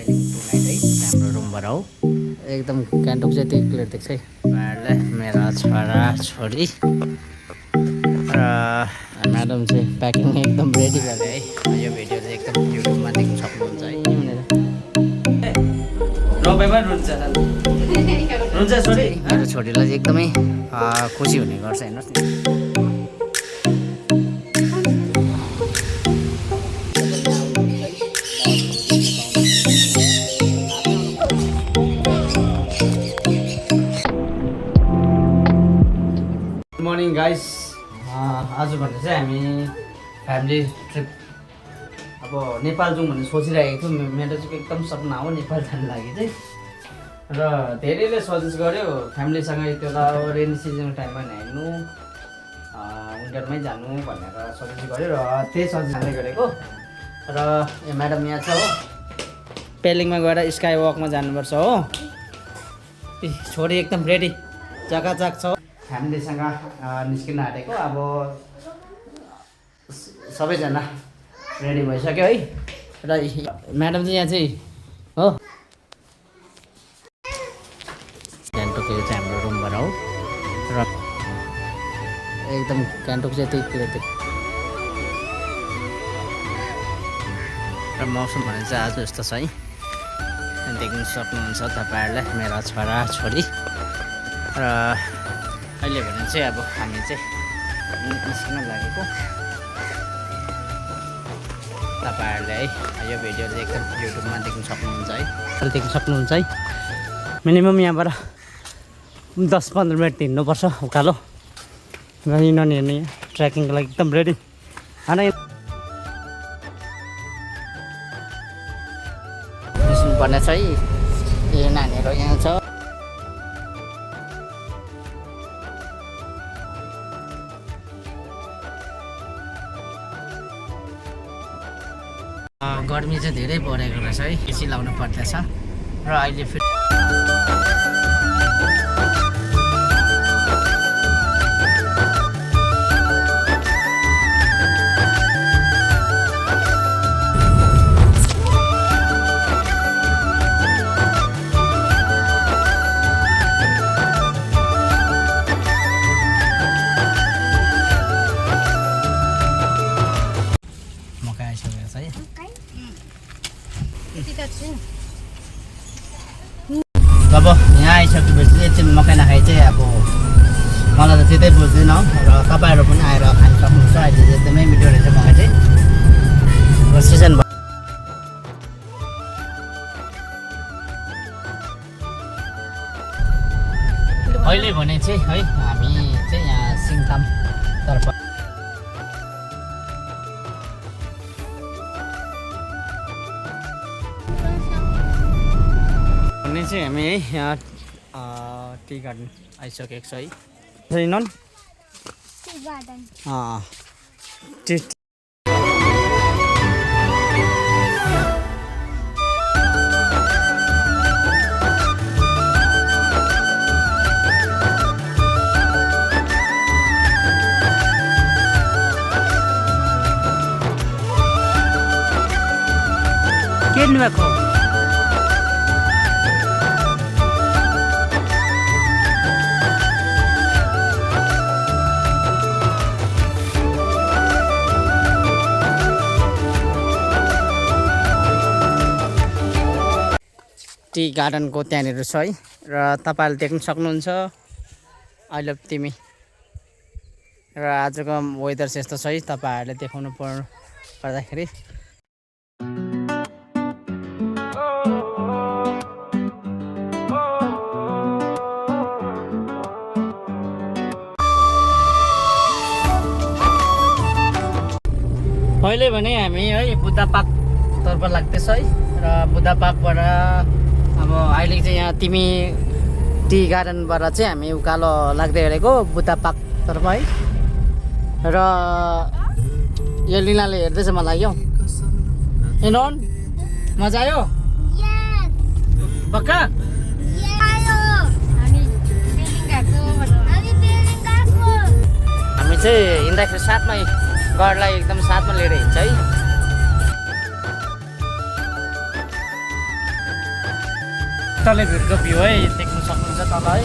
Darjeeling to night है हाम्रो रुमबाट हो। एकदम गान्तोक चाहिँ त्यही क्लियर देख्छ है। मेरा छोरा छोरी र म्याडम चाहिँ प्याकिङ एकदम रेडी गरेर है। यो भिडियो चाहिँ एकदम युट्युबमा देख्न सक्नुहुन्छ है। मेरो छोरीलाई चाहिँ एकदमै खुसी हुने गर्छ हेर्नुहोस् न। Good morning guys. आज भने चाहिँ हामी फ्यामिली ट्रिप अब नेपाल जाउँ भन्ने सोचिरहेको थियौँ। मेरो चाहिँ एकदम सपना हो नेपाल जानु लागि चाहिँ। र धेरैले सजेस्ट गर्यो फ्यामिलीसँग त्यो त रेनी सिजनको टाइममा हिँड्नु विन्टरमै जानु भनेर सजेस्ट गर्यो र त्यही सजेस्ट जाँदै गरेको। र यो म्याडम यहाँ छ हो, पेलिङमा गएर स्काई वकमा जानुपर्छ हो। छोरी एकदम रेडी चकाचक छ। फ्यामिलीसँग निस्किन आँटेको अब सबैजना रेडी भइसक्यो है। र म्याडम चाहिँ यहाँ चाहिँ हो, गान्तोक चाहिँ हाम्रो रुमबाट हो। र एकदम गान्तोक चाहिँ त्यही क्लियर देख्छ। र मौसम भने चाहिँ आज यस्तो छ है, देख्न सक्नुहुन्छ तपाईँहरूलाई मेरा छोरा छोरी। र अहिले भने चाहिँ अब हामी चाहिँ निस्किन लागेको। तपाईँहरूले है यो भिडियो चाहिँ एकदम युट्युबमा देख्न सक्नुहुन्छ है, देख्न सक्नुहुन्छ है। मिनिमम यहाँबाट 10-15 मिनट हिँड्नुपर्छ उकालो। र नानीहरू यहाँ ट्रेकिङको लागि एकदम रेडी निस्किनुपर्ने छ है। यो नानीहरू यहाँ छ। गर्मी चाहिँ धेरै बढेको रहेछ है, एसी लाउनु पर्दैछ। र अहिले फेरि मकै आइसकेको छ है। अब यहाँ आइसकेपछि चाहिँ मकै नखाइ चाहिँ अब मलाई त त्यतै बुझ्दैन र तपाईँहरू पनि आएर खानु सक्नुहुन्छ। अहिले चाहिँ एकदमै मिठो रहेछ मकै चाहिँ। र सिजन अहिले भने चाहिँ है हामी चाहिँ यहाँ सिङतामतर्फ चाहिँ हामी है यहाँ टी गार्डन आइसकेको छ है। नन के भएको टी गार्डनको त्यहाँनिर छ है। र तपाईँहरूले देख्न सक्नुहुन्छ आई लभ तिमी। र आजको वेदर चाहिँ यस्तो छ है, तपाईँहरूले देखाउनु पर्दाखेरि अहिले भने हामी है बुद्ध पार्कतर्फ लाग्दैछ है। र बुद्ध पार्कबाट अब अहिले चाहिँ यहाँ तिमी टी गार्डनबाट चाहिँ हामी उकालो लाग्दै गरेको बुद्ध पार्कतर्फ है। र यो लिनाले हेर्दैछ मलाई यो नन मजा आयो पक्का। हामी चाहिँ हिँड्दाखेरि साथमै गडलाई एकदम साथमा लिएर हिँड्छ है। टिस्टाले भिरको भ्यू है देख्न सक्नुहुन्छ तल है।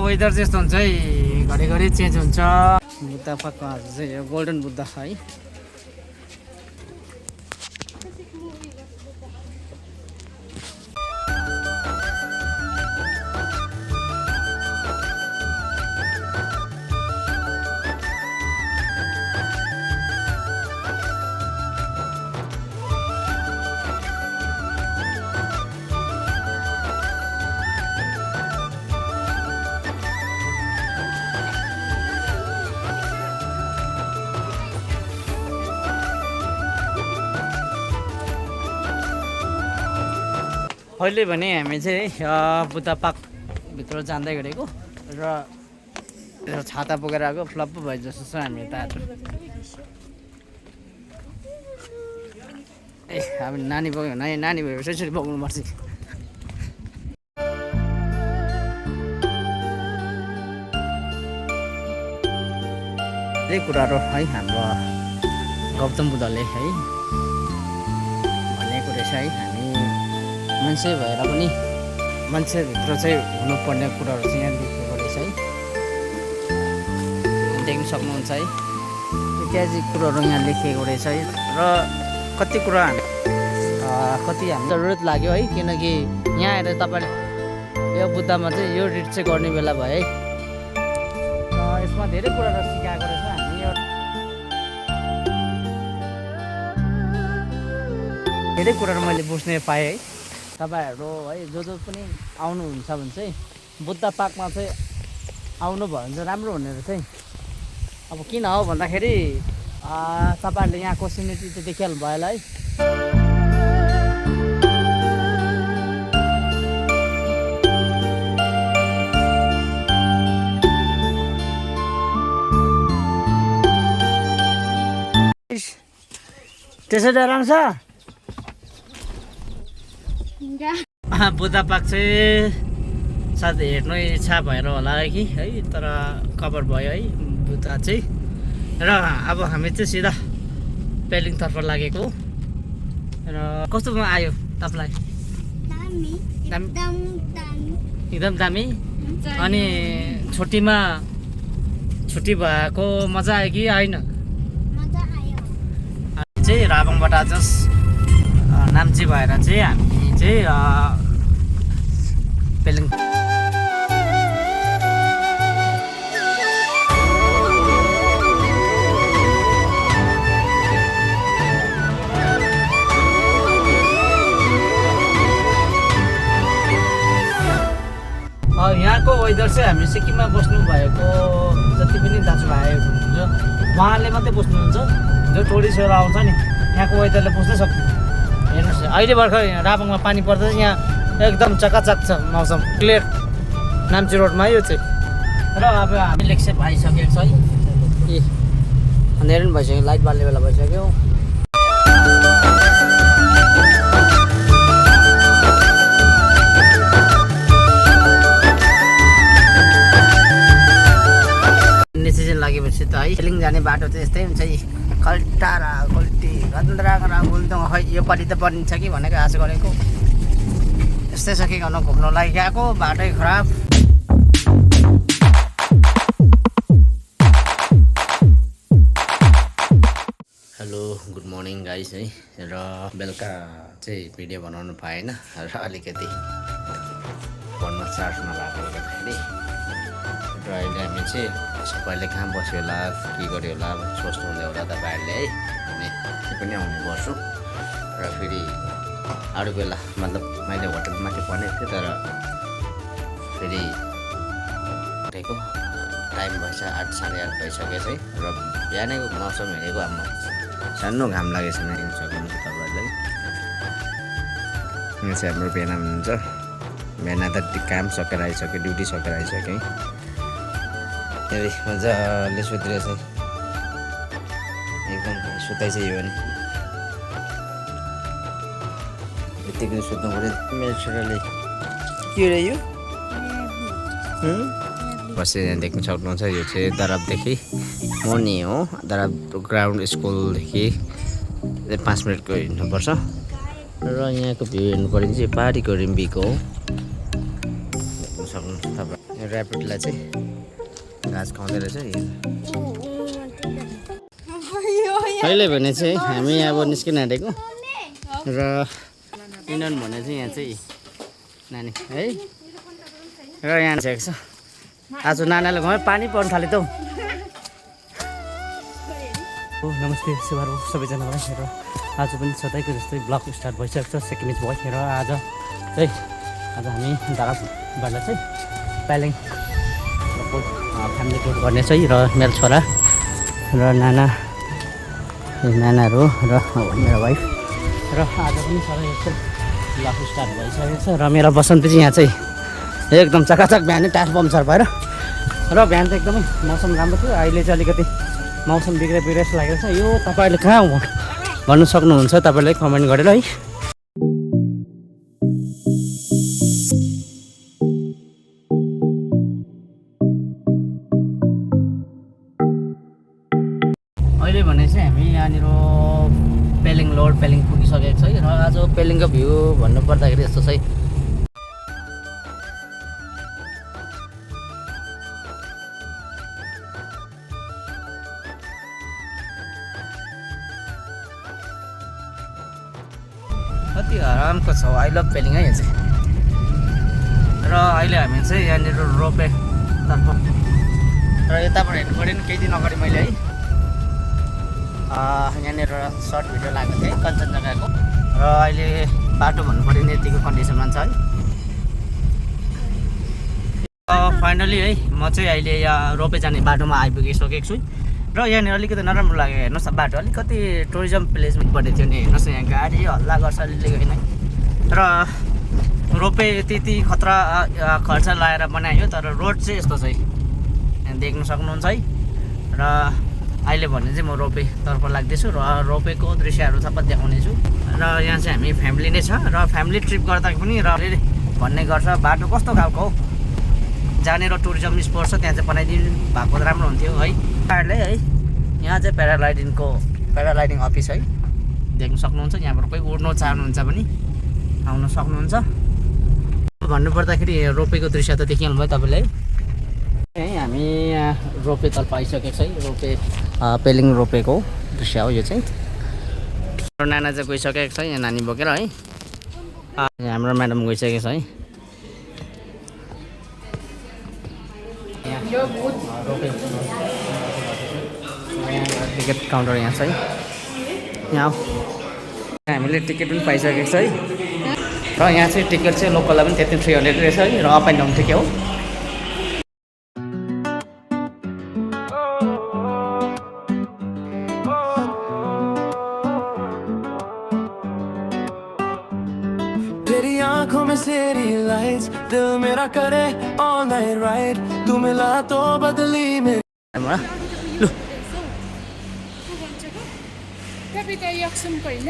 वेदर चाहिँ यस्तो हुन्छ है, घरिघरि चेन्ज हुन्छ। बुद्ध पार्कको आज चाहिँ यो गोल्डन बुद्ध है। अहिले भने हामी चाहिँ बुद्ध पार्कभित्र जाँदै गरेको र छाता बोकेर आएको फ्लप भयो जस्तो छ हामी यता। ए अब नानी बोक्यो भने नानी भएपछि यसरी बोक्नुपर्छ। यही कुराहरू है हाम्रो गौतम बुद्धले है भनेको रहेछ है। हामी मान्छे भएर पनि मान्छेभित्र चाहिँ हुनुपर्ने कुराहरू चाहिँ यहाँ लेखेको रहेछ है, देख्न सक्नुहुन्छ है। इत्यादि कुराहरू यहाँ लेखिएको रहेछ है र कति कुरा कति हामीलाई जरुरत लाग्यो है, किनकि यहाँ आएर तपाईँले यो बुद्धमा चाहिँ यो रिड चाहिँ गर्ने बेला भयो है। यसमा धेरै कुराहरू सिकाएको रहेछ। हामी धेरै कुराहरू मैले बुझ्ने पाएँ है। तपाईँहरू है जो पनि आउनुहुन्छ भने चाहिँ बुद्ध पार्कमा चाहिँ आउनुभयो भने चाहिँ राम्रो हुने रहेछ है। अब किन हो भन्दाखेरि तपाईँहरूले यहाँको सिनेरी चाहिँ देखिहाल्नु भयो होला है। त्यसै डराउँछ बुद्ध पार्क चाहिँ सायद हेर्नु इच्छा भएर होला है कि है, तर कभर भयो है बुद्ध चाहिँ। र अब हामी चाहिँ सिधा पेलिङतर्फ लागेको र कस्तो आयो तपाईँलाई? एकदम दामी। अनि छुट्टी भएको मजा आयो कि आएन? चाहिँ राबङबाट जस्ट नाम्ची भएर चाहिँ हामी चाहिँ पेलिङ यहाँको वेदर चाहिँ हामी सिक्किममा बस्नु भएको जति पनि दाजुभाइहरू हुनुहुन्छ उहाँले मात्रै बुझ्नुहुन्छ। जो टुरिस्टहरू आउँछ नि यहाँको वेदरले बुझ्नै सक्दैन। हेर्नुहोस् अहिले भर्खर राबङमा पानी पर्दैछ, यहाँ एकदम चकाचक छ मौसम, क्लियर नाम्ची रोडमा यो चाहिँ। र अब हामी लेक्सेप आइसकेको छ है। ए अँध्यारो पनि भइसक्यो, लाइट बाल्ने बेला भइसक्यो। सिजन लागेपछि त है पेलिङ जाने बाटो चाहिँ यस्तै हुन्छ है, खल्टारा खल्टी गन्द्रा गुल्दो खै योपालि त बनिन्छ कि भनेको आशा गरेको। यस्तै छ कि गर्न घुम्नुलाई गएको बाटै खराब। हेलो गुड मर्निङ गाइस है। र बेलुका चाहिँ भिडियो बनाउनु पाएन र अलिकति फोनमा चार्ज नभएको हुँदाखेरि र अहिले हामी चाहिँ सबैले कहाँ बस्यो होला के गर्यो होला सोच्नु हुँदै होला तपाईँहरूले है। हामी त्यो पनि आउने गर्छु र फेरि अरू बेला मतलब मैले होटलमा चाहिँ भनेको थिएँ, तर फेरि उठेको टाइम भएछ 8 साढे 8 भइसकेछ है। र बिहानैको मौसम हेरेको हाम्रो सानो घाम लागेको छ हेर्नु सक्नुहुन्छ तपाईँहरूलाई। यहाँ चाहिँ हाम्रो बिहान हुनुहुन्छ, बिहान त काम सकेर आइसक्यो, ड्युटी सकेर आइसक्यो है। हेरी मजाले सुत्रिरहेछ एकदम सुताइ चाहिँ हो भने यतिकै सुत्नु पऱ्यो मेरो छोराले के रे यो बसेर देख्न सक्नुहुन्छ यो चाहिँ दरबदेखि मुनि हो दरब ग्राउन्ड स्कुलदेखि 5 मिनटको हिँड्नुपर्छ र यहाँको भ्यू हेर्नु पऱ्यो भने चाहिँ पहाडीको रिम्बीको हो देख्न सक्नुहुन्छ तपाईँ ऱ्यापिडलाई चाहिँ घाँस खुवाउँदै रहेछ अहिले भने चाहिँ हामी अब निस्किन आँटेको र इन्डन भने चाहिँ यहाँ चाहिँ नानी है र यहाँ छ आज नानाले घरमा पानी पर्नु थाल्यो त हौ नमस्ते सेवारो सबैजनालाई र आज पनि सधैँको जस्तै ब्लग स्टार्ट भइसकेको छ सेकेन्ड इज भयो र आज हामी दाराबाट चाहिँ प्यालिङ फ्यामिली टुर गर्ने चाहिँ र मेरो छोरा र नानाहरू र मेरो वाइफ र आज पनि सधैँ जस्तो ब्लग स्टार्ट भइसकेको छ र मेरो बसन्ती चाहिँ यहाँ चाहिँ एकदम चकाचक बिहानै टायर पम्चर भएर र बिहान त एकदमै मौसम राम्रो थियो अहिले चाहिँ अलिकति मौसम बिग्रे जस्तो लागेको छ यो तपाईँहरूले कहाँ हो भन्नु सक्नुहुन्छ तपाईँले कमेन्ट गरेर है अहिले भने चाहिँ हामी यहाँनिर पेलिङ पुगिसकेको छ र आज पेलिङको भ्यू भन्नुपर्दाखेरि यस्तो चाहिँ कति आरामको छ आई लभ पेलिङ है यहाँ चाहिँ र अहिले हामी चाहिँ यहाँनिर रोपेतर्फ र यताबाट हेर्नु पऱ्यो नि केही दिन अगाडि मैले है यहाँनिर सर्ट भिडियो लगाएको थिएँ कञ्चनजङ्घाको र अहिले बाटो भन्नु पऱ्यो नि यतिको कन्डिसनमा छ है फाइनली है म चाहिँ अहिले यहाँ रोपे जाने बाटोमा आइपुगिसकेको छु र यहाँनिर अलिकति नराम्रो लाग्यो हेर्नुहोस् न बाटो अलिकति टुरिज्म प्लेसमा पर्ने थियो नि हेर्नुहोस् न यहाँ गाडी हल्ला गर्छ अलिअलि होइन र रोपे त्यति खतरा खर्च लगाएर बनायो तर रोड चाहिँ यस्तो चाहिँ यहाँ देख्न सक्नुहुन्छ है र अहिले भने चाहिँ म रोपेतर्फ लाग्दैछु र रोपेको दृश्यहरू सबै देखाउने छु र यहाँ चाहिँ हामी फ्यामिली नै छ र फ्यामिली ट्रिप गर्दा पनि र भन्ने गर्छ बाटो कस्तो खालको हो जाने र टुरिज्म स्पोट छ त्यहाँ चाहिँ बनाइदिनु भएको राम्रो हुन्थ्यो है है यहाँ चाहिँ प्याराग्लाइडिङ अफिस है देख्न सक्नुहुन्छ यहाँबाट कोही उड्नु चाहनुहुन्छ भने आउन सक्नुहुन्छ भन्नुपर्दाखेरि रोपेको दृश्य त देखिहाल्नु भयो तपाईँले है हामी रोपेतर्फ आइसकेको छ है पेलिङ रोपेको दृश्य हो यो चाहिँ नाना चाहिँ गइसकेको छ यहाँ नानी बोकेर है हाम्रो म्याडम गइसकेको छ है टिकट काउन्टर यहाँ छ है यहाँ हामीले टिकट पनि पाइसकेको छ है र यहाँ चाहिँ टिकट चाहिँ लोकललाई पनि त्यति 300 रहेछ है र अप एन्ड डाउन टिकट हो आंखों में तेरी लाइट्स दिल मेरा करे all night right तू मिला तो बदली में लु कविता यक्सुम होइन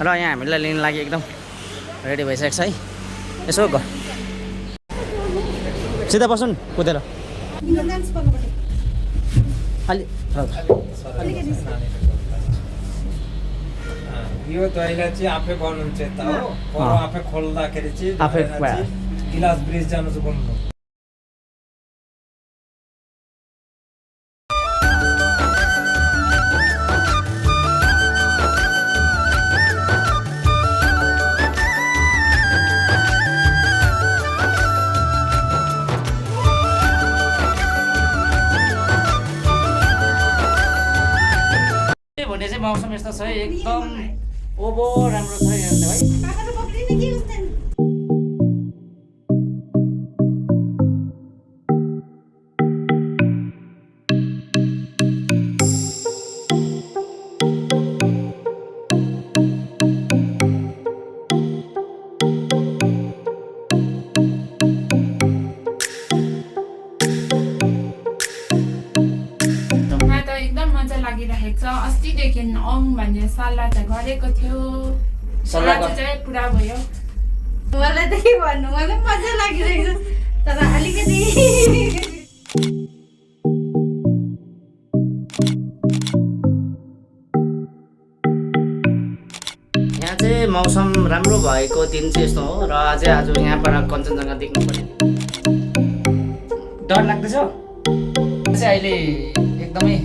र यहाँ हामीलाई लिन लागि एकदम रेडी भइसकेको छ है यसो ग सिधा बस्नु नि कुदेर अलि यो दैला चाहिँ आफै गर्नुहुन्छ यता हो पर आफै खोल्दाखेरि चाहिँ आफै गिलास ब्रिज जानु चाहिँ घुम्नु भने चाहिँ मौसम यस्तो छ एकदम ओभो राम्रो छ यहाँ है भनेको छ अस्तिदेखि आउँ भन्ने सल्लाह त गरेको थियो सल्लाह आज चाहिँ पुरा भयो मलाई त के भन्नु मलाई मजा लागिरहेको छ तर अलिकति यहाँ चाहिँ मौसम राम्रो भएको दिन चाहिँ यस्तो हो र अझै आज यहाँबाट कञ्चनजङ्घा देख्नु पर्यो डर लाग्दैछ चाहिँ अहिले एकदमै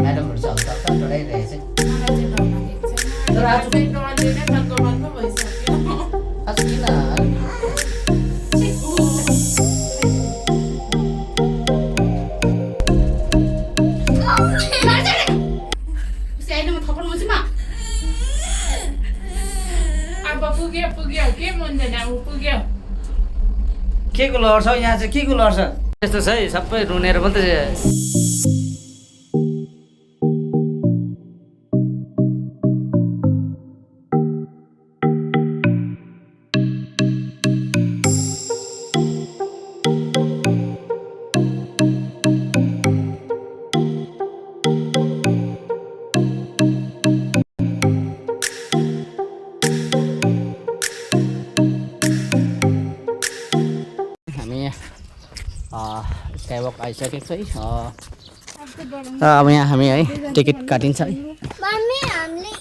म्याडमहरू छ हल्का हल्का डराइरहेछ मलाई चाहिँ डर लागेको छैन तर आज चाहिँ डरले नै बन्द भइसक्यो आज किन अब पुग्यो के मुन्दैन ऊ पुग्यो के को लड्छ यहाँ चाहिँ के को लड्छ यस्तो छ है सबै रुनेर मात्रै स्काइवक आइसकेको छ है अब यहाँ हामी है टिकट काटिन्छ है मम्मी हामीले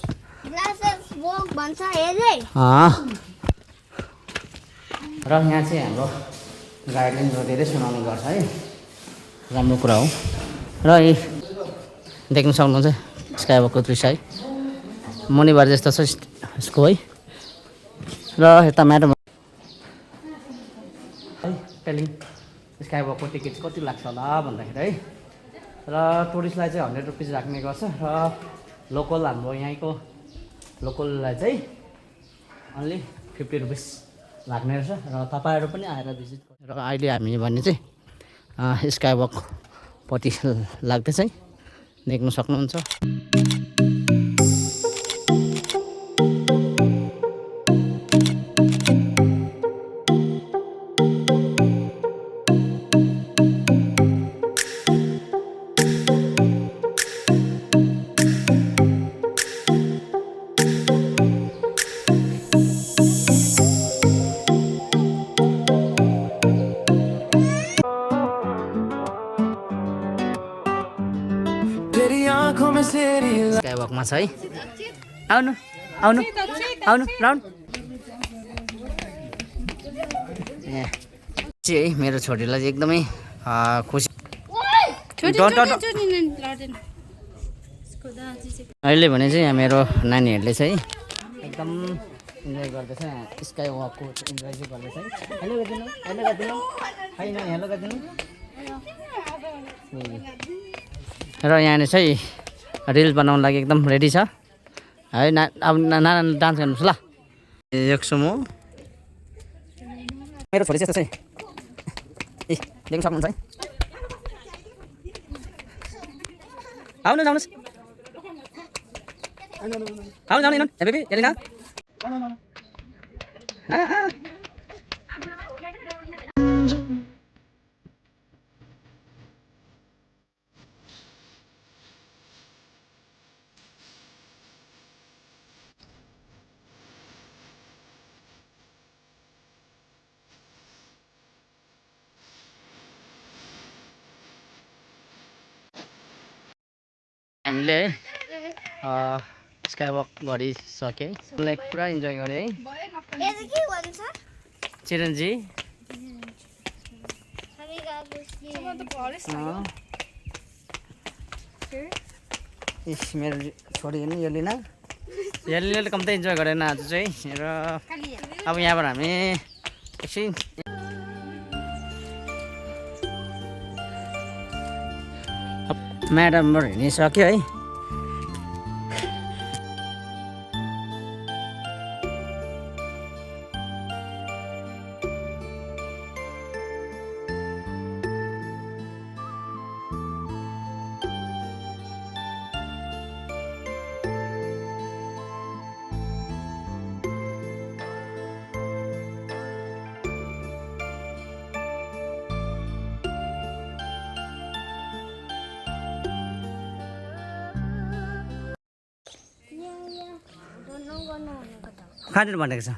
ग्लासेस वक भन्छ हेरे र यहाँ चाहिँ हाम्रो गाइडलाइनहरू धेरै सुनाउने गर्छ है राम्रो कुरा हो र यी देख्न सक्नुहुन्छ स्काइवकको दृश्य है मुनिबाट जस्तो छ यसको है र यता म्याडम है टेलिङ स्काइवकको टिकट कति लाग्छ होला भन्दाखेरि है र टुरिस्टलाई चाहिँ 100 रुपिस राख्ने गर्छ र लोकल हाम्रो यहीँको लोकललाई चाहिँ ओन्ली 50 रुपिस लाग्ने रहेछ र तपाईँहरू पनि आएर भिजिट र अहिले हामी भने चाहिँ स्काइवकपट्टि लाग्दैछ है देख्न सक्नुहुन्छ स्काइवकमा छ है आउनु आउनु आउनु राउन्ड चाहिँ है मेरो छोरीलाई चाहिँ एकदमै खुसी अहिले भने चाहिँ यहाँ मेरो नानीहरूले चाहिँ एकदम इन्जोय गर्दैछ स्काइवकको इन्जोय चाहिँ गर्दैछ है हेलो गरिदिनु हेलो गरिदिनु होइन हेलो गरिदिनु र यहाँनिर चाहिँ रिल बनाउनु लागि एकदम रेडी छ है अब नाना डान्स गर्नुहोस् ल एकछिन हो मेरो छोरी चाहिँ यस्तो छ ए देख्न सक्नुहुन्छ है आउनु जाउनुहोस् आउनु जानु बेबी एलिना हामीले स्काइवक गरिसकेँ उसलाई पुरा इन्जोय गरेँ है चिरन्जी मेरो छोरी हेर्नु यलिना यलिनाले कम्ती इन्जोय गरेन आज चाहिँ र अब यहाँबाट हामी एकछिन म्याडमबाट हिँडिसक्यो है खाँदैन भनेको छ।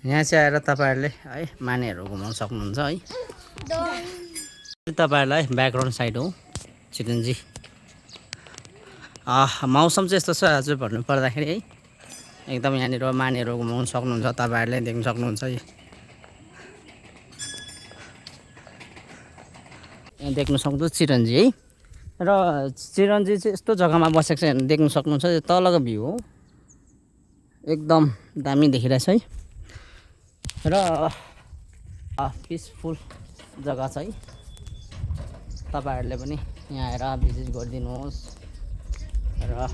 यहाँ चाहिँ आएर तपाईँहरूले है मानेहरू घुमाउन सक्नुहुन्छ है। तपाईँहरूलाई ब्याकग्राउन्ड साइड हो चितवनजी। मौसम चाहिँ यस्तो छ आज भन्नु पर्दाखेरि है, एकदम यहाँनिर मानेहरू घुमाउन सक्नुहुन्छ, तपाईँहरूले देख्न सक्नुहुन्छ। यहाँ देख्न सक्नुहुन्छ चितवनजी है। र चितवनजी चाहिँ यस्तो जग्गामा बसेको छ देख्न सक्नुहुन्छ। यो तलको भ्यू हो, एकदम दामी देखिरहेछ है। र पिसफुल जग्गा छ है, तपाईँहरूले पनि यहाँ आएर भिजिट गरिदिनुहोस्। र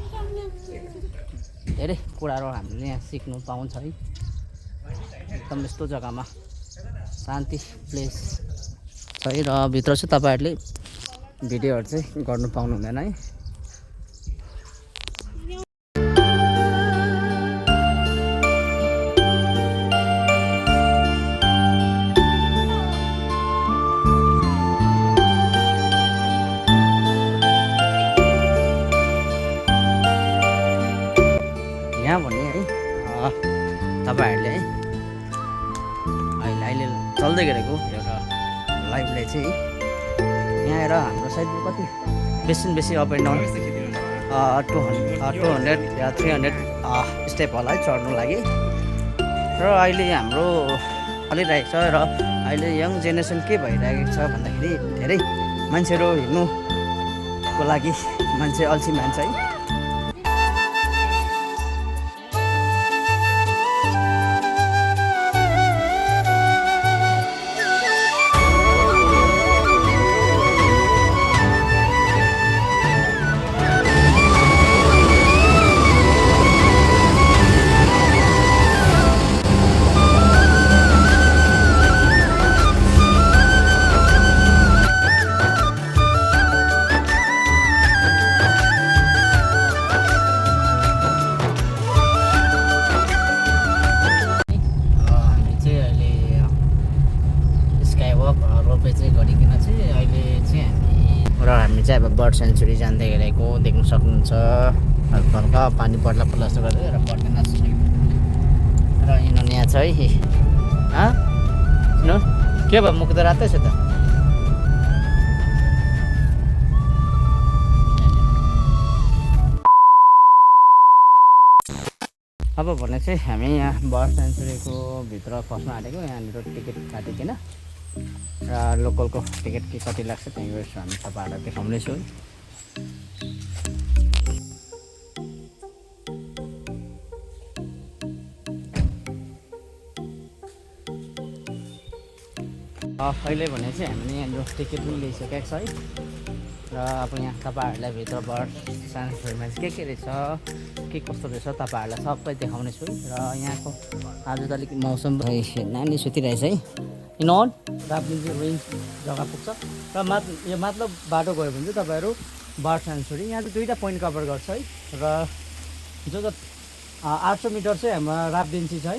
धेरै कुराहरू हामीले यहाँ सिक्नु पाउँछ है। एकदम यस्तो जग्गामा शान्ति प्लेस छ है। र भित्र चाहिँ तपाईँहरूले भिडियोहरू चाहिँ गर्नु पाउनु हुँदैन है। यहाँ भने है तपाईँहरूले है अहिले चल्दै गरेको एउटा लाइभलाई चाहिँ यहाँ आएर हाम्रो साइड कति बेसी up and down 200 yeah 300 step होला है चढ्नु लागि। र अहिले हाम्रो चलिरहेको छ। र अहिले यङ जेनेरेसन के भइरहेको छ भन्दाखेरि धेरै मान्छेहरू हिँड्नुको लागि मान्छे अल्छी मान्छ है। हामी चाहिँ अब बर्ड सेन्चुरी जाँदै गरेको देख्न सक्नुहुन्छ। हल्का पानी पर्ला पर्ला जस्तो गर्दै र पर्दैन र यिनीहरू यहाँ छ है। के भयो मुख त रातै छ त। अब भने चाहिँ हामी यहाँ बर्ड सेन्चुरीको भित्र पस्न आँटेको। यहाँनिर टिकट काटिकन र लोकलको टिकट के कति लाग्छ त्यही गरेर हामी तपाईँहरूलाई देखाउनेछु है। अहिले भने चाहिँ हामीले यहाँनिर टिकट पनि लिइसकेको छ है। र अब यहाँ तपाईँहरूलाई भित्र बर्ड सेन्चुरीमा चाहिँ के रहेछ के कस्तो रहेछ तपाईँहरूलाई सबै देखाउनेछु। र यहाँको आज त अलिक मौसम नानी सुतिरहेछ है। नन राप्लिङ चाहिँ रेन्ज जग्गा पुग्छ र यो मतलब बाटो गयो भने चाहिँ तपाईँहरू बर्ड सेन्चुरी यहाँ चाहिँ 2टा पोइन्ट कभर गर्छ है। र जो 800 मिटर चाहिँ हाम्रो राप्लिङ छ है।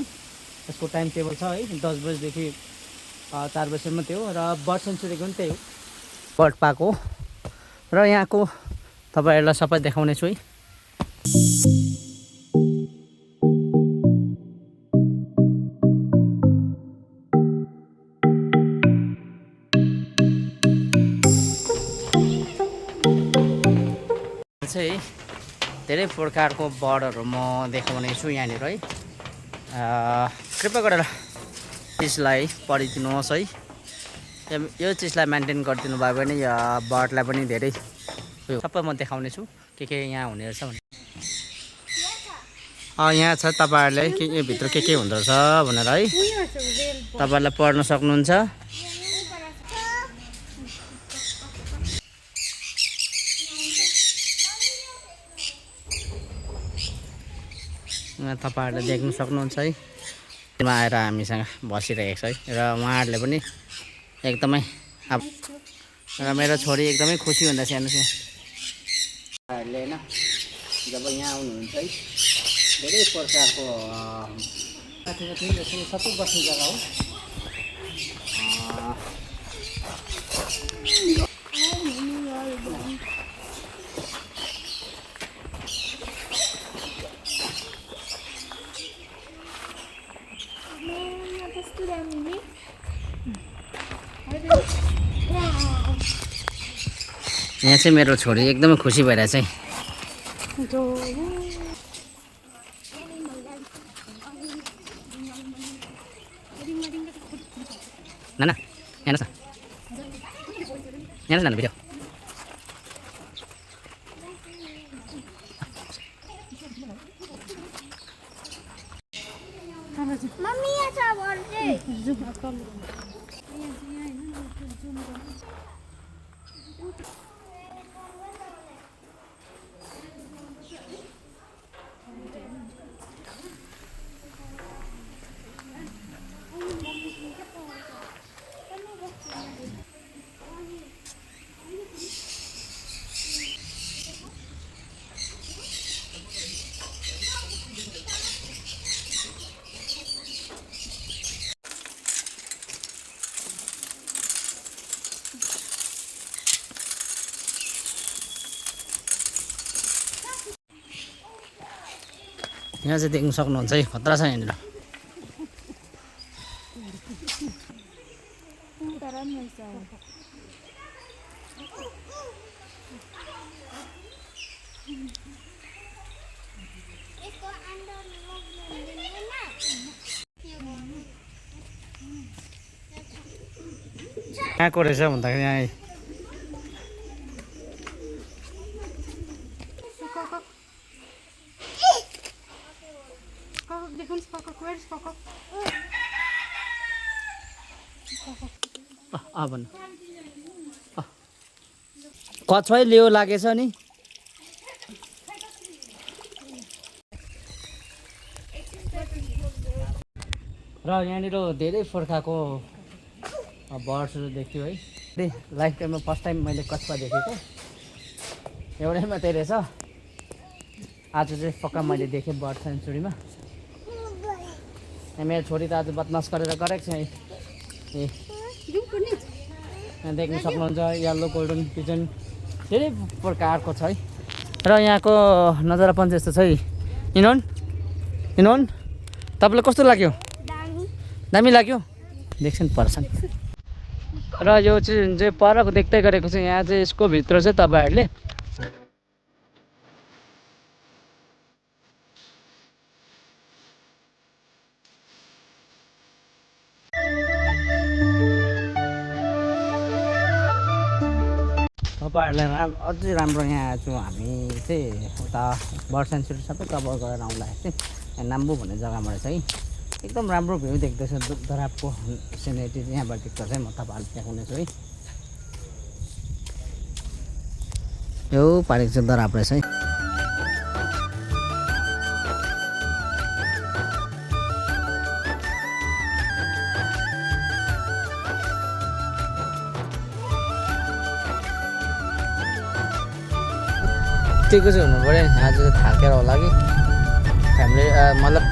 यसको टाइम टेबल छ है, 10 बजीदेखि 4 बजीसम्म त्यो हो। र बर्ड सेन्चुरीको पनि त्यही हो, बर्ड पार्क हो। र यहाँको तपाईँहरूलाई सबै देखाउने छु है। चाहिँ धेरै प्रकारको बर्डहरू म देखाउने छु यहाँनिर है। कृपया गरेर चिजलाई पढिदिनुहोस् है। यो चिजलाई मेन्टेन गरिदिनु भयो भने यो बर्डलाई पनि धेरै सबै म देखाउने छु के यहाँ हुने रहेछ भने। यहाँ छ तपाईँहरूले के भित्र के हुँदो रहेछ भनेर है, तपाईँहरूलाई पढ्न सक्नुहुन्छ। तपाईँहरूले देख्न सक्नुहुन्छ है। त्यसमा आएर हामीसँग बसिरहेको छ है। र उहाँहरूले पनि एकदमै अब र मेरो छोरी एकदमै खुसी हुँदैछ हेर्नुहोस् यहाँ उहाँहरूले होइन। जब यहाँ आउनुहुन्छ है धेरै प्रकारको सबै बस्ने जग्गा हो। यहाँ चाहिँ मेरो छोरी एकदमै खुसी भइरहेछ है। नाना यहाँ छ यहाँ भिडियो मम्मी ये क्या बोल रहे यहाँ चाहिँ देख्न सक्नुहुन्छ है, खतरा छ यहाँनिर। कहाँको रहेछ भन्दाखेरि यहाँ कछुवा लेउ लागेछ नि। र यहाँनिर धेरै प्रकारको बर्ड्सहरू देख्यो है। लाइफ टाइममा फर्स्ट टाइम मैले कछुवा देखेको एउटै मात्रै रहेछ। आज चाहिँ पक्का मैले देखेँ बर्ड सेन्चुरीमा। मेरो छोरी त आज बदमास गरेर गरेको छ है। यहाँ देख्न सक्नुहुन्छ येल्लो गोल्डन पिजन धेरै प्रकारको छ है। र यहाँको नजारापन चाहिँ यस्तो छ है। इनोन तपाईँलाई कस्तो लाग्यो? दामी लाग्यो? देख्छन् पर्छन्। र यो चाहिँ परको देख्दै गरेको चाहिँ यहाँ चाहिँ यसको भित्र चाहिँ तपाईँहरूले अझै राम्रो यहाँ चाहिँ हामी चाहिँ उता बर्ड सेन्चुरी सबै कभर गरेर आउँदाखेरि चाहिँ यहाँ नाम्बु भन्ने जग्गामा रहेछ है। एकदम राम्रो भ्यू देख्दैछ। दराबको सिनेरी यहाँबाट देख्छ चाहिँ म तपाईँहरूले देखाउनेछु है। यो पारेको चाहिँ दराब रहेछ है। यतिको चाहिँ हुनु पऱ्यो। आज थाकेर होला कि फ्यामिली मतलब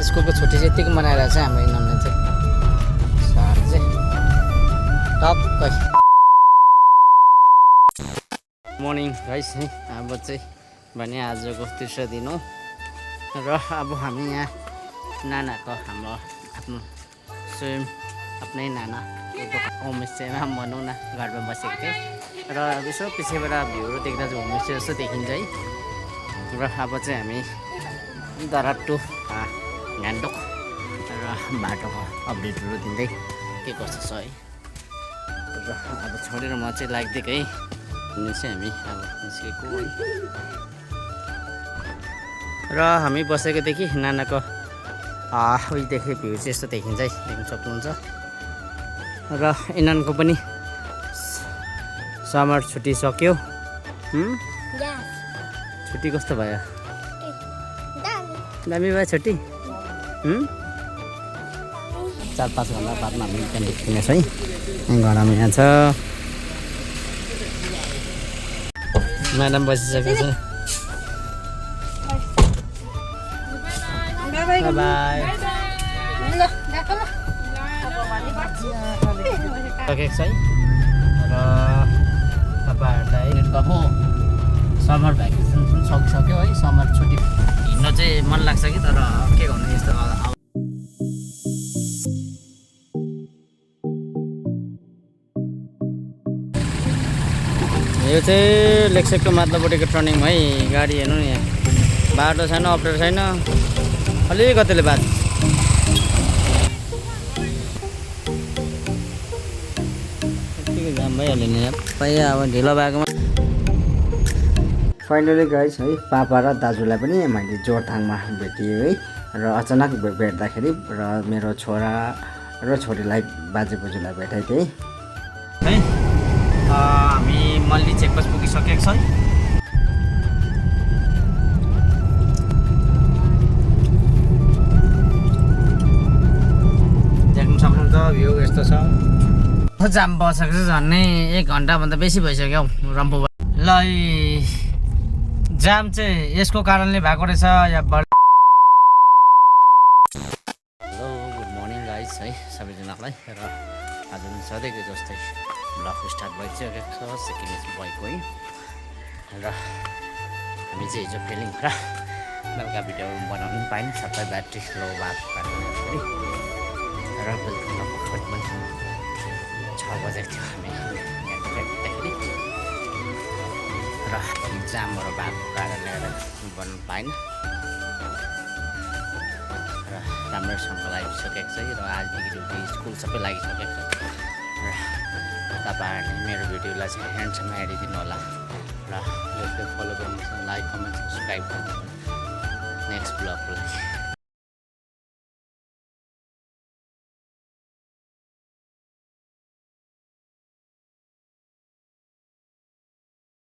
स्कुलको छुट्टी चाहिँ यतिको मनाएर चाहिँ हाम्रो इनामले चाहिँ सर चाहिँ टक्कै मर्निङ गाइस है। अब चाहिँ भने आजको तेस्रो दिन हो र अब हामी यहाँ नानाको हाम्रो आफ्नो स्वयं आफ्नै नानाको होमस्टेमा भनौँ न घरमा बसेको थिएँ र यसो पछिबाट भ्यूहरू देख्दा चाहिँ होमस्टे जस्तो देखिन्छ है। र अब चाहिँ हामी दराब टु गान्तोक र बाटोको अपडेटहरू दिँदै के कस्तो छ है। र अब छोडेर म चाहिँ लाग्दिएकै अनि चाहिँ हामी अब निस्केको र हामी बसेकोदेखि नानाको उहीदेखि भ्यू चाहिँ यस्तो देखिन्छ है। देख्न सक्नुहुन्छ। र इनानको पनि समर छुट्टी सक्यो। छुट्टी कस्तो भयो? दामी भयो छुट्टी। 4-5 घन्टा बादमा हामी त्यहाँ निस्किनेछ है। घरमा यहाँ छ म्याडम बसिसकेको छ। By by. सकेको छ है। र तपाईँहरूलाई अब समर भ्याकेसन पनि सकिसक्यो है। समर छुट्टी हिँड्न चाहिँ मन लाग्छ कि तर के गर्नु यस्तो यो चाहिँ लेक्सेकको माथिल्लोपट्टिको टर्निङ है गाडी हेर्नु नि यहाँ बाटो छैन अप्ठ्यारो छैन अलिकतिले बाटो यतिकै जाम भइहाल्यो नि पहिला अब ढिलो भएकोमा फाइनली गाइस है पापा र दाजुलाई पनि मैले जोरथाङमा भेटिएँ है र अचानक भेट्दाखेरि र मेरो छोरा र छोरीलाई बाजे बोजूलाई भेटाइ थिएँ है हामी मल्ली चेकपोस्ट पुगिसकेको छ देख्नु सक्नुहुन्छ भ्यू यस्तो छ जाम बसेको छ झन्नै 1 घन्टाभन्दा बेसी भइसक्यो रम्फू ल जाम चाहिँ यसको कारणले भएको रहेछ या हेलो गुड मर्निङ गाइस है सबैजनालाई र आज पनि सधैँको जस्तै ब्लग स्टार्ट भइसकेको छ सेकेन्ड भएको है र हामी चाहिँ हिजो फिलिङ र बेलुका भिडियो बनाउनु पनि पायौँ सबै ब्याट्री लो भएको कारणले र बेलुका लगभग 6 बजेको थियो हामी भेट्दाखेरि र जामहरू भएको कारणले गर्दा बन्नु पाएन र राम्रोसँग लागिसकेको छ र आजदेखि ड्युटी स्कुल सबै लागिसकेको छ र तपाईँहरूले मेरो भिडियोलाई चाहिँ ह्यान्डसम्म हेरिदिनु होला र यसले फलो गर्नुहोस् लाइक कमेन्ट सब्सक्राइब गर्नु नेक्स्ट ब्लगको लागि